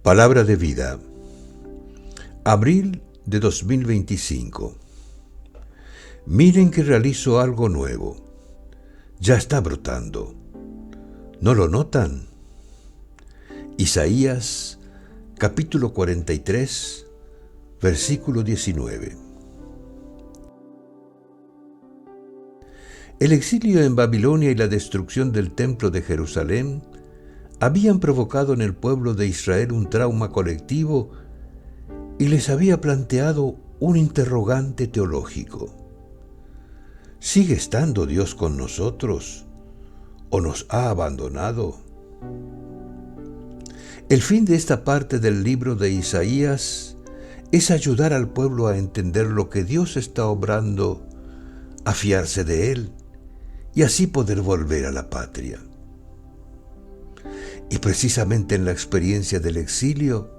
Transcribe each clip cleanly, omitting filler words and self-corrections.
Palabra de vida. Abril de 2025. Miren que realizo algo nuevo. Ya está brotando. ¿No lo notan? Isaías, capítulo 43, versículo 19. El exilio en Babilonia y la destrucción del templo de Jerusalén habían provocado en el pueblo de Israel un trauma colectivo y les había planteado un interrogante teológico. ¿Sigue estando Dios con nosotros o nos ha abandonado? El fin de esta parte del libro de Isaías es ayudar al pueblo a entender lo que Dios está obrando, a fiarse de Él y así poder volver a la patria. Y precisamente en la experiencia del exilio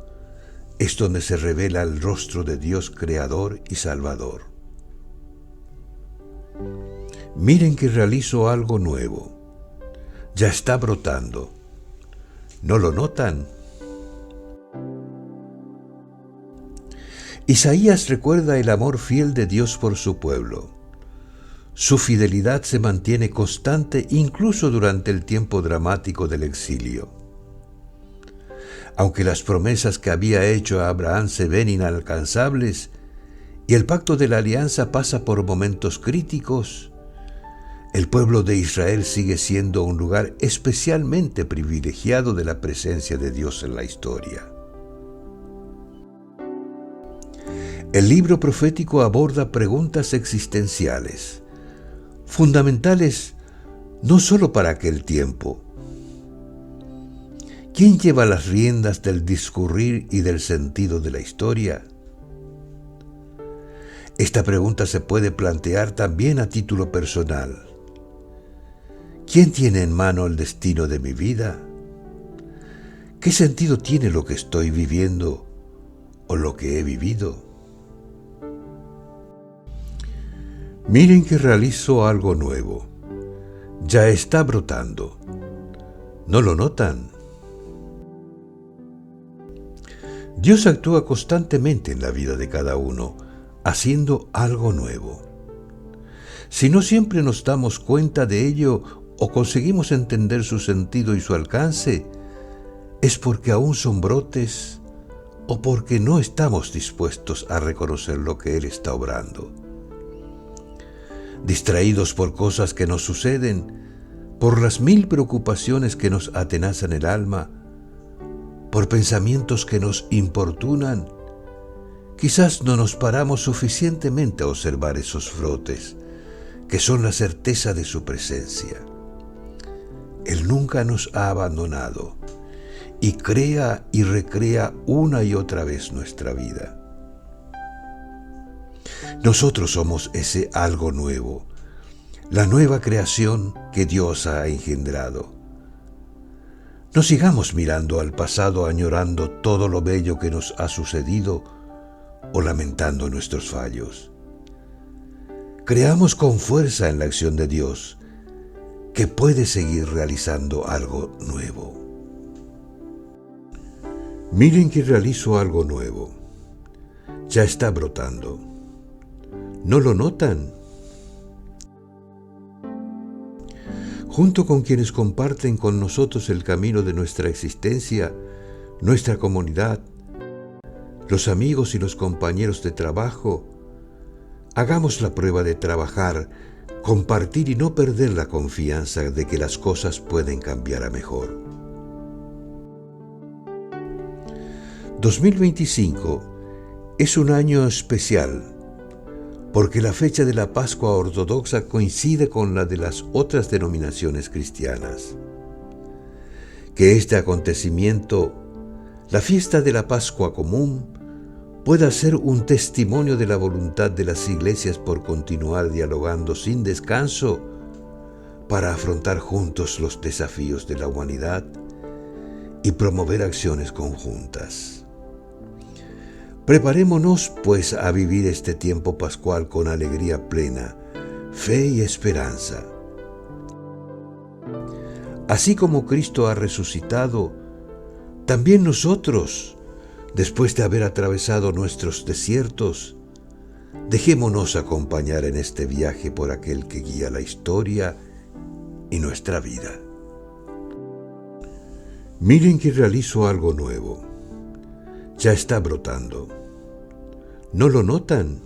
es donde se revela el rostro de Dios Creador y Salvador. Miren que realizo algo nuevo. Ya está brotando. ¿No lo notan? Isaías recuerda el amor fiel de Dios por su pueblo. Su fidelidad se mantiene constante incluso durante el tiempo dramático del exilio. Aunque las promesas que había hecho a Abraham se ven inalcanzables y el pacto de la alianza pasa por momentos críticos, el pueblo de Israel sigue siendo un lugar especialmente privilegiado de la presencia de Dios en la historia. El libro profético aborda preguntas existenciales, fundamentales no solo para aquel tiempo. ¿Quién lleva las riendas del discurrir y del sentido de la historia? Esta pregunta se puede plantear también a título personal. ¿Quién tiene en mano el destino de mi vida? ¿Qué sentido tiene lo que estoy viviendo o lo que he vivido? Miren que realizo algo nuevo. Ya está brotando. ¿No lo notan? Dios actúa constantemente en la vida de cada uno, haciendo algo nuevo. Si no siempre nos damos cuenta de ello o conseguimos entender su sentido y su alcance, es porque aún son brotes o porque no estamos dispuestos a reconocer lo que Él está obrando. Distraídos por cosas que nos suceden, por las 1000 preocupaciones que nos atenazan el alma, por pensamientos que nos importunan, quizás no nos paramos suficientemente a observar esos brotes, que son la certeza de su presencia. Él nunca nos ha abandonado y crea y recrea una y otra vez nuestra vida. Nosotros somos ese algo nuevo, la nueva creación que Dios ha engendrado. No sigamos mirando al pasado añorando todo lo bello que nos ha sucedido o lamentando nuestros fallos. Creamos con fuerza en la acción de Dios, que puede seguir realizando algo nuevo. Miren que realizo algo nuevo. Ya está brotando. ¿No lo notan? Junto con quienes comparten con nosotros el camino de nuestra existencia, nuestra comunidad, los amigos y los compañeros de trabajo, hagamos la prueba de trabajar, compartir y no perder la confianza de que las cosas pueden cambiar a mejor. 2025 es un año especial porque la fecha de la Pascua ortodoxa coincide con la de las otras denominaciones cristianas. Que este acontecimiento, la fiesta de la Pascua común, pueda ser un testimonio de la voluntad de las iglesias por continuar dialogando sin descanso para afrontar juntos los desafíos de la humanidad y promover acciones conjuntas. Preparémonos, pues, a vivir este tiempo pascual con alegría plena, fe y esperanza. Así como Cristo ha resucitado, También nosotros, después de haber atravesado nuestros desiertos, dejémonos acompañar en este viaje por aquel que guía la historia y nuestra vida. Miren que realizo algo nuevo. Ya está brotando. ¿No lo notan?